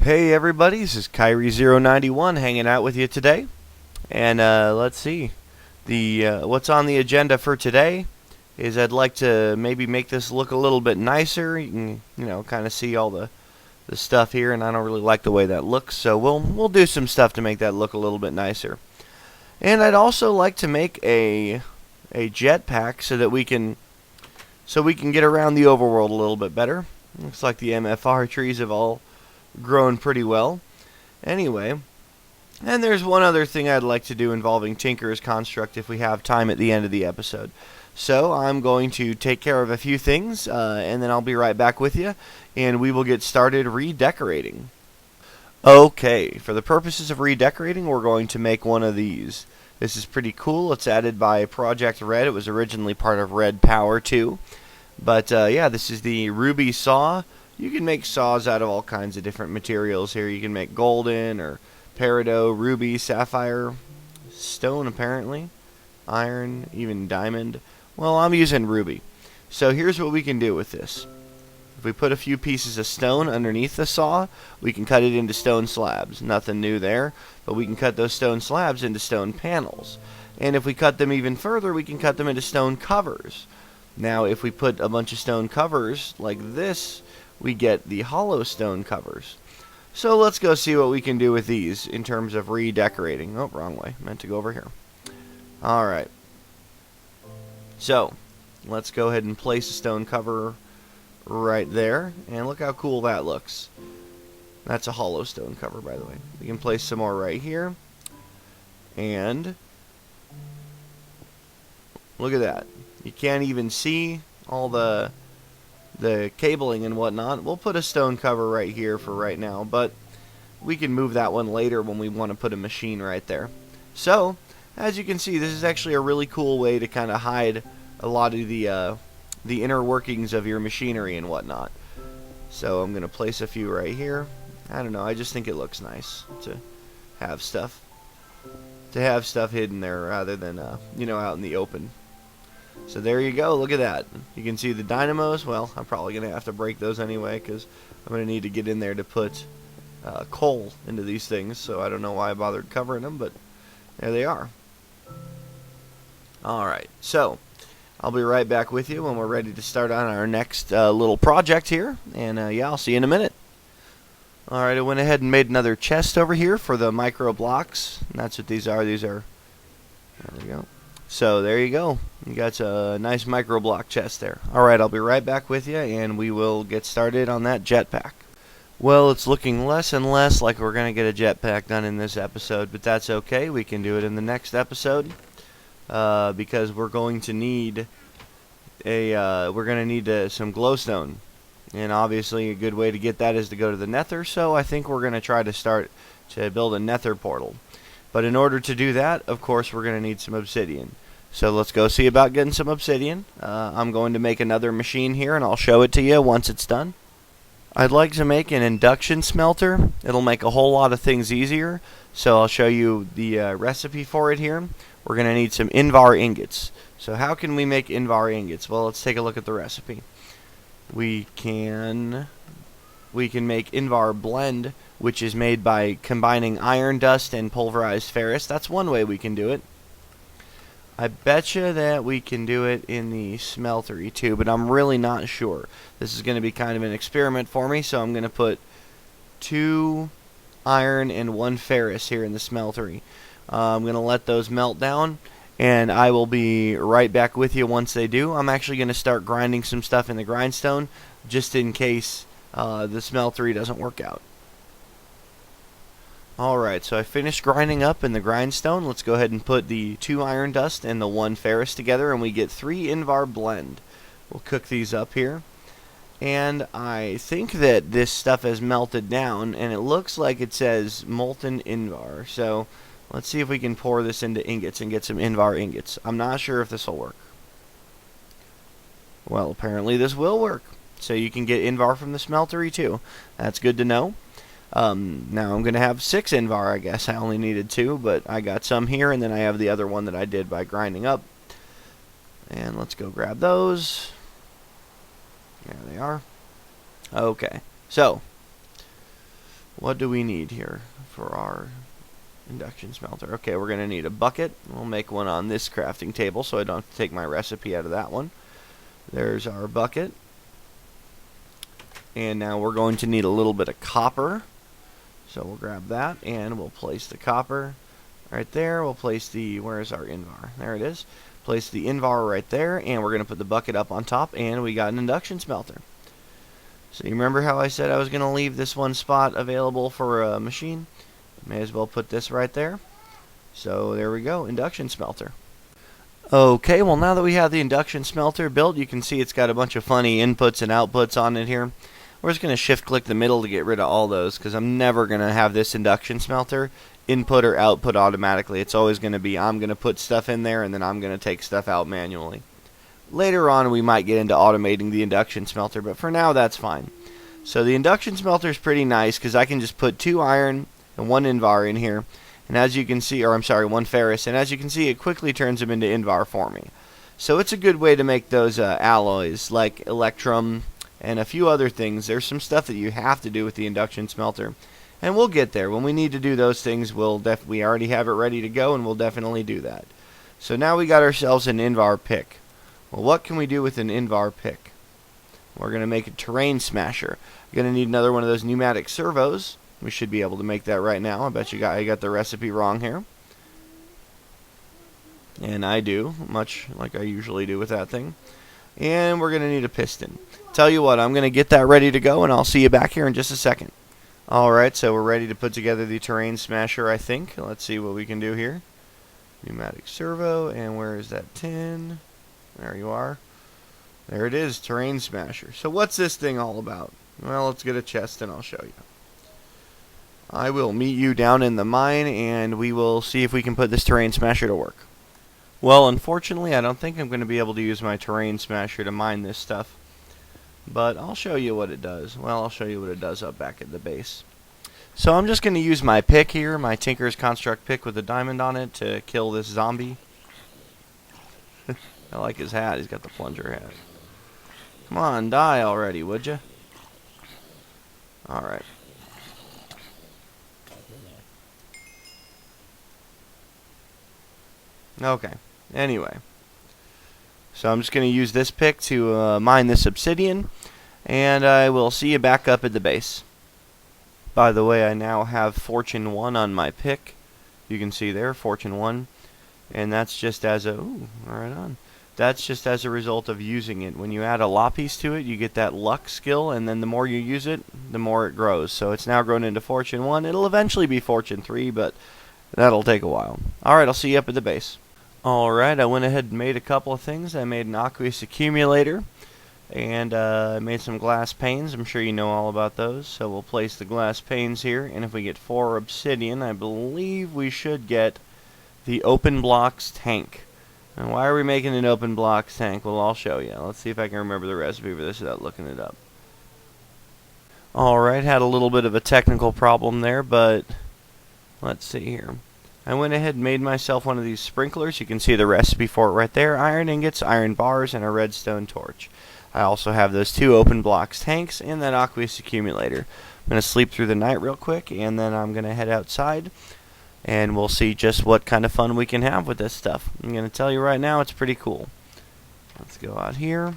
Hey everybody, this is Kyrie091 hanging out with you today. And let's see. The what's on the agenda for today is I'd like to maybe make this look a little bit nicer. You can, kind of see all the stuff here, and I don't really like the way that looks, so we'll do some stuff to make that look a little bit nicer. And I'd also like to make a jetpack so that we can get around the overworld a little bit better. Looks like the MFR trees have all grown pretty well. Anyway, and there's one other thing I'd like to do involving Tinker's Construct if we have time at the end of the episode. So I'm going to take care of a few things, and then I'll be right back with you, and we will get started redecorating. Okay, for the purposes of redecorating, we're going to make one of these. This is pretty cool. It's added by Project Red. It was originally part of Red Power 2. But yeah, this is the Ruby Saw. You can make saws out of all kinds of different materials here. You can make golden or peridot, ruby, sapphire, stone apparently, iron, even diamond. Well, I'm using ruby. So here's what we can do with this. If we put a few pieces of stone underneath the saw, we can cut it into stone slabs. Nothing new there, but we can cut those stone slabs into stone panels. And if we cut them even further, we can cut them into stone covers. Now, if we put a bunch of stone covers like this, we get the hollow stone covers. So let's go see what we can do with these in terms of redecorating. Oh, wrong way. Meant to go over here. Alright. So, let's go ahead and place a stone cover right there. And look how cool that looks. That's a hollow stone cover, by the way. We can place some more right here. And look at that. You can't even see all the cabling and whatnot. We'll put a stone cover right here for right now, but we can move that one later when we want to put a machine right there. So, as you can see, this is actually a really cool way to kind of hide a lot of the inner workings of your machinery and whatnot. So I'm going to place a few right here. I don't know, I just think it looks nice to have stuff hidden there rather than out in the open. So there you go, look at that. You can see the dynamos. Well, I'm probably going to have to break those anyway because I'm going to need to get in there to put coal into these things. So I don't know why I bothered covering them, but there they are. Alright, so I'll be right back with you when we're ready to start on our next little project here. And yeah, I'll see you in a minute. Alright, I went ahead and made another chest over here for the micro blocks. And that's what these are. There we go. So there you go. You got a nice micro block chest there. Alright, I'll be right back with you and we will get started on that jetpack. Well, it's looking less and less like we're going to get a jetpack done in this episode, but that's okay. We can do it in the next episode because we're going to need some glowstone. And obviously a good way to get that is to go to the Nether, so I think we're going to try to start to build a Nether Portal. But in order to do that, of course, we're going to need some obsidian. So let's go see about getting some obsidian. I'm going to make another machine here, and I'll show it to you once it's done. I'd like to make an induction smelter. It'll make a whole lot of things easier. So I'll show you the recipe for it here. We're going to need some Invar ingots. So how can we make Invar ingots? Well, let's take a look at the recipe. We can make Invar blend, which is made by combining iron dust and pulverized ferrous. That's one way we can do it. I betcha that we can do it in the smeltery too, but I'm really not sure. This is going to be kind of an experiment for me, so I'm going to put 2 iron and 1 ferrous here in the smeltery. I'm going to let those melt down, and I will be right back with you once they do. I'm actually going to start grinding some stuff in the grindstone, just in case the smeltery doesn't work out. Alright, so I finished grinding up in the grindstone. Let's go ahead and put the 2 iron dust and the 1 ferrous together, and we get 3 Invar blend. We'll cook these up here. And I think that this stuff has melted down, and it looks like it says molten Invar. So let's see if we can pour this into ingots and get some Invar ingots. I'm not sure if this will work. Well, apparently this will work. So you can get Invar from the smeltery too. That's good to know. Now I'm going to have 6 Invar, I guess. I only needed 2, but I got some here, and then I have the other one that I did by grinding up. And let's go grab those. There they are. Okay, so what do we need here for our induction smelter? Okay, we're going to need a bucket. We'll make one on this crafting table so I don't have to take my recipe out of that one. There's our bucket. And now we're going to need a little bit of copper. So we'll grab that and we'll place the copper right there. We'll place the, where's our invar? There it is. Place the invar right there, and we're going to put the bucket up on top, and we got an induction smelter. So you remember how I said I was going to leave this one spot available for a machine? May as well put this right there. So there we go, induction smelter. Okay, well now that we have the induction smelter built, you can see it's got a bunch of funny inputs and outputs on it here. We're just going to shift click the middle to get rid of all those, because I'm never going to have this induction smelter input or output automatically. It's always going to be I'm going to put stuff in there and then I'm going to take stuff out manually. Later on we might get into automating the induction smelter, but for now that's fine. So the induction smelter is pretty nice because I can just put 2 iron and 1 invar in here, and as you can see, or I'm sorry, 1 ferrous, and as you can see it quickly turns them into invar for me. So it's a good way to make those alloys like electrum and a few other things. There's some stuff that you have to do with the induction smelter, and we'll get there. When we need to do those things, we already have it ready to go, and we'll definitely do that. So now we got ourselves an invar pick. Well, what can we do with an invar pick? We're going to make a terrain smasher. You're going to need another one of those pneumatic servos. We should be able to make that right now. I bet I got the recipe wrong here. And I do, much like I usually do with that thing. And we're going to need a piston. Tell you what, I'm going to get that ready to go, and I'll see you back here in just a second. Alright, so we're ready to put together the terrain smasher, I think. Let's see what we can do here. Pneumatic servo, and where is that tin? There you are. There it is, terrain smasher. So what's this thing all about? Well, let's get a chest and I'll show you. I will meet you down in the mine, and we will see if we can put this terrain smasher to work. Well, unfortunately, I don't think I'm going to be able to use my terrain smasher to mine this stuff. But I'll show you what it does. Well, I'll show you what it does up back at the base. So I'm just going to use my pick here, my Tinker's Construct pick with a diamond on it, to kill this zombie. I like his hat. He's got the plunger hat. Come on, die already, would you? Alright. Okay. Anyway. So I'm just going to use this pick to mine this obsidian, and I will see you back up at the base. By the way, I now have Fortune 1 on my pick. You can see there, Fortune 1. And that's just as a... Ooh, right on. That's just as a result of using it. When you add a law piece to it, you get that luck skill, and then the more you use it, the more it grows. So it's now grown into Fortune 1. It'll eventually be Fortune 3, but that'll take a while. Alright, I'll see you up at the base. Alright, I went ahead and made a couple of things. I made an aqueous accumulator, and I made some glass panes. I'm sure you know all about those. So we'll place the glass panes here, and if we get 4 obsidian, I believe we should get the open blocks tank. And why are we making an open blocks tank? Well, I'll show you. Let's see if I can remember the recipe for this without looking it up. Alright, had a little bit of a technical problem there, but let's see here. I went ahead and made myself one of these sprinklers. You can see the recipe for it right there. Iron ingots, iron bars, and a redstone torch. I also have those 2 open blocks tanks and that aqueous accumulator. I'm going to sleep through the night real quick, and then I'm going to head outside, and we'll see just what kind of fun we can have with this stuff. I'm going to tell you right now, it's pretty cool. Let's go out here.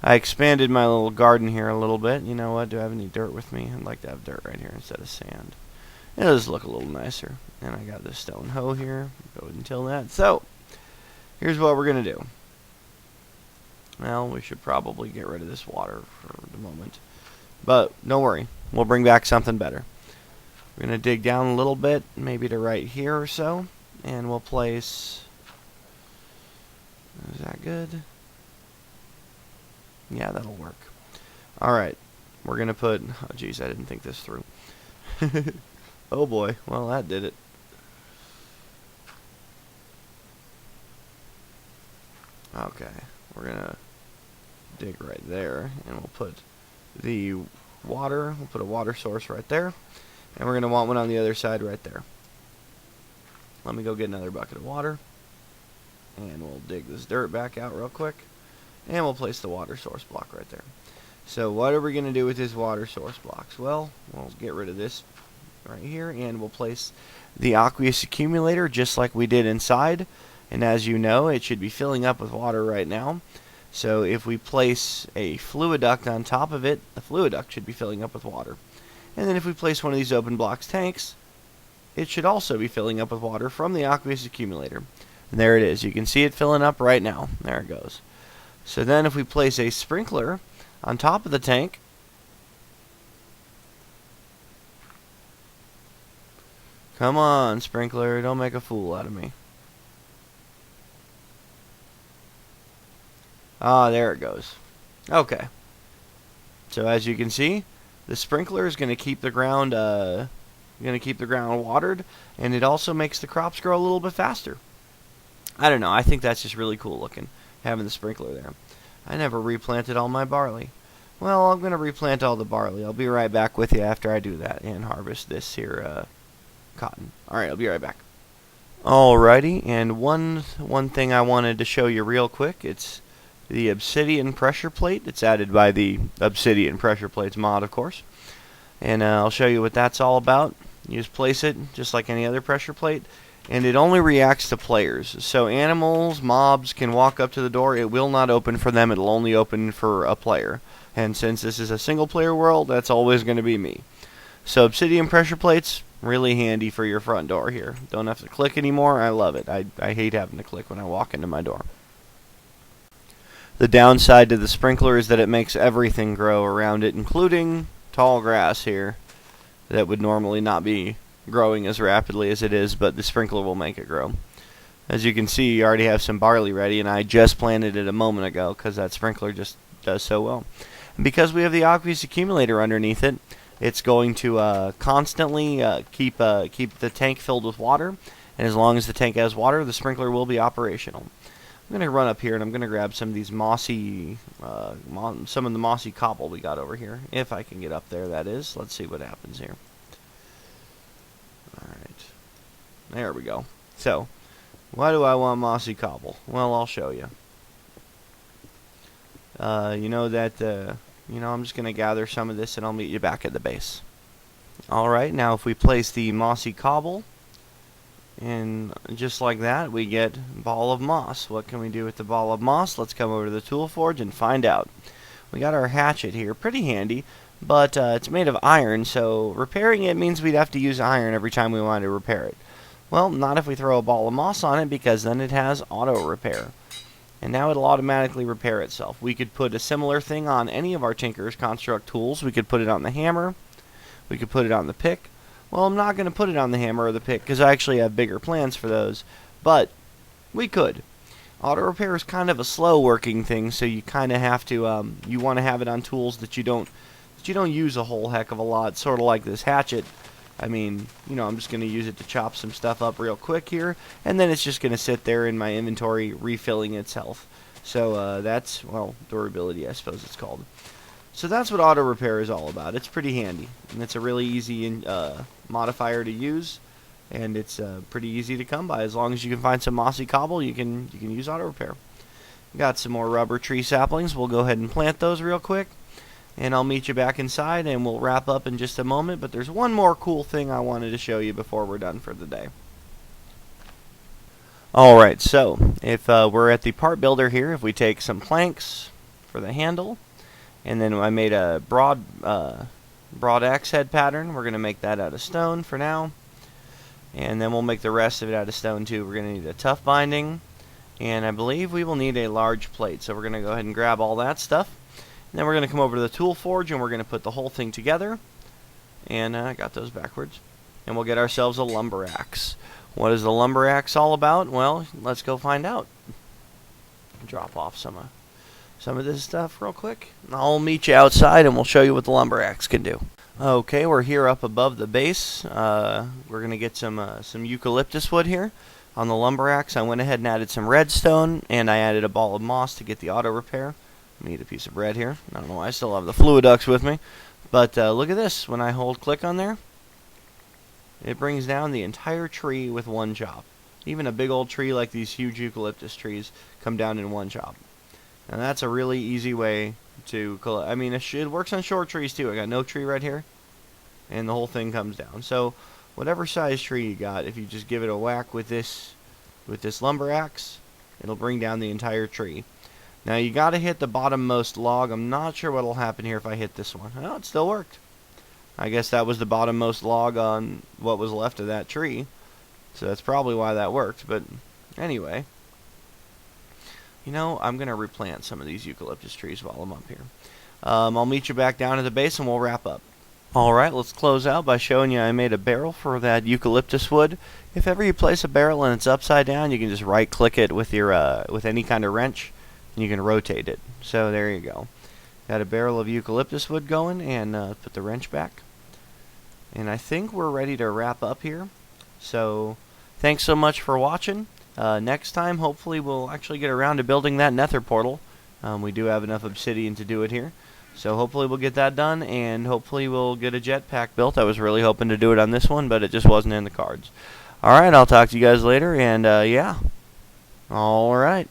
I expanded my little garden here a little bit. You know what? Do I have any dirt with me? I'd like to have dirt right here instead of sand. It'll just look a little nicer. And I got this stone hoe here. Go ahead and till that. So, here's what we're going to do. Well, we should probably get rid of this water for the moment. But, don't worry. We'll bring back something better. We're going to dig down a little bit, maybe to right here or so. And we'll place... Is that good? Yeah, that'll work. Alright. We're going to put... Oh, geez, I didn't think this through. Oh boy, well that did it. Okay, we're gonna dig right there, and we'll put the water, we'll put a water source right there, and we're gonna want one on the other side right there. Let me go get another bucket of water, and we'll dig this dirt back out real quick, and we'll place the water source block right there. So what are we going to do with this water source blocks? Well, we'll get rid of this right here, and we'll place the aqueous accumulator just like we did inside. And as you know, it should be filling up with water right now. So if we place a fluid duct on top of it, the fluid duct should be filling up with water. And then if we place one of these open blocks tanks, it should also be filling up with water from the aqueous accumulator. And there it is. You can see it filling up right now. There it goes. So then if we place a sprinkler on top of the tank, come on, sprinkler, don't make a fool out of me. Ah, there it goes. Okay. So as you can see, the sprinkler is going to keep the ground watered, and it also makes the crops grow a little bit faster. I don't know. I think that's just really cool looking, having the sprinkler there. I never replanted all my barley. Well, I'm going to replant all the barley. I'll be right back with you after I do that and harvest this here cotton. Alright, I'll be right back. Alrighty, and one thing I wanted to show you real quick, it's the Obsidian Pressure Plate. It's added by the Obsidian Pressure Plates mod, of course. And I'll show you what that's all about. You just place it just like any other pressure plate, and it only reacts to players. So animals, mobs can walk up to the door. It will not open for them. It'll only open for a player. And since this is a single player world, that's always going to be me. So Obsidian Pressure Plates, really handy for your front door here. Don't have to click anymore. I love it. I hate having to click when I walk into my door. The downside to the sprinkler is that it makes everything grow around it, including tall grass here that would normally not be growing as rapidly as it is, but the sprinkler will make it grow. As you can see, you already have some barley ready, and I just planted it a moment ago because that sprinkler just does so well. And because we have the aqueous accumulator underneath it, it's going to constantly keep the tank filled with water, and as long as the tank has water, the sprinkler will be operational. I'm going to run up here and I'm going to grab some of these mossy, some of the mossy cobble we got over here. If I can get up there, that is. Let's see what happens here. Alright. There we go. So, why do I want mossy cobble? Well, I'll show you. I'm just going to gather some of this and I'll meet you back at the base. Alright, now if we place the mossy cobble, and just like that, we get ball of moss. What can we do with the ball of moss? Let's come over to the tool forge and find out. We got our hatchet here, pretty handy, but it's made of iron, so repairing it means we'd have to use iron every time we wanted to repair it. Well, not if we throw a ball of moss on it, because then it has auto repair. And now it'll automatically repair itself. We could put a similar thing on any of our Tinker's Construct tools. We could put it on the hammer. We could put it on the pick. Well, I'm not going to put it on the hammer or the pick because I actually have bigger plans for those. But we could. Auto repair is kind of a slow working thing, so you kind of have to you want to have it on tools that you don't use a whole heck of a lot. Sort of like this hatchet. I mean, I'm just going to use it to chop some stuff up real quick here, and then it's just going to sit there in my inventory refilling itself. So that's, well, durability, I suppose it's called. So that's what auto repair is all about. It's pretty handy, and it's a really easy modifier to use, and it's pretty easy to come by. As long as you can find some mossy cobble, you can use auto repair. Got some more rubber tree saplings. We'll go ahead and plant those real quick, and I'll meet you back inside, and we'll wrap up in just a moment. But there's one more cool thing I wanted to show you before we're done for the day. Alright, so if we're at the part builder here, if we take some planks for the handle, and then I made a broad axe head pattern. We're going to make that out of stone for now. And then we'll make the rest of it out of stone too. We're going to need a tough binding. And I believe we will need a large plate. So we're going to go ahead and grab all that stuff. And then we're going to come over to the tool forge and we're going to put the whole thing together. And I got those backwards. And we'll get ourselves a lumber axe. What is the lumber axe all about? Well, let's go find out. Drop off some of this stuff real quick. I'll meet you outside and we'll show you what the lumber axe can do. Okay, we're here up above the base. We're going to get some eucalyptus wood here. On the lumber axe, I went ahead and added some redstone, and I added a ball of moss to get the auto repair. Let me eat a piece of bread here. I don't know why I still have the fluid ducts with me. But look at this. When I hold click on there, it brings down the entire tree with one chop. Even a big old tree like these huge eucalyptus trees come down in one chop. And that's a really easy way I mean, it works on short trees too. I got no tree right here, and the whole thing comes down. So whatever size tree you got, if you just give it a whack with this lumber axe, it'll bring down the entire tree. Now you got to hit the bottommost log. I'm not sure what'll happen here if I hit this one. Oh, it still worked. I guess that was the bottommost log on what was left of that tree. So that's probably why that worked. But anyway, you know, I'm going to replant some of these eucalyptus trees while I'm up here. I'll meet you back down at the base and we'll wrap up. Alright, let's close out by showing you I made a barrel for that eucalyptus wood. If ever you place a barrel and it's upside down, you can just right click it with your with any kind of wrench and you can rotate it. So there you go. Got a barrel of eucalyptus wood going, and put the wrench back. And I think we're ready to wrap up here. So thanks so much for watching. Next time, hopefully we'll actually get around to building that Nether Portal. We do have enough obsidian to do it here. So hopefully we'll get that done, and hopefully we'll get a jetpack built. I was really hoping to do it on this one, but it just wasn't in the cards. Alright, I'll talk to you guys later, and yeah. Alright.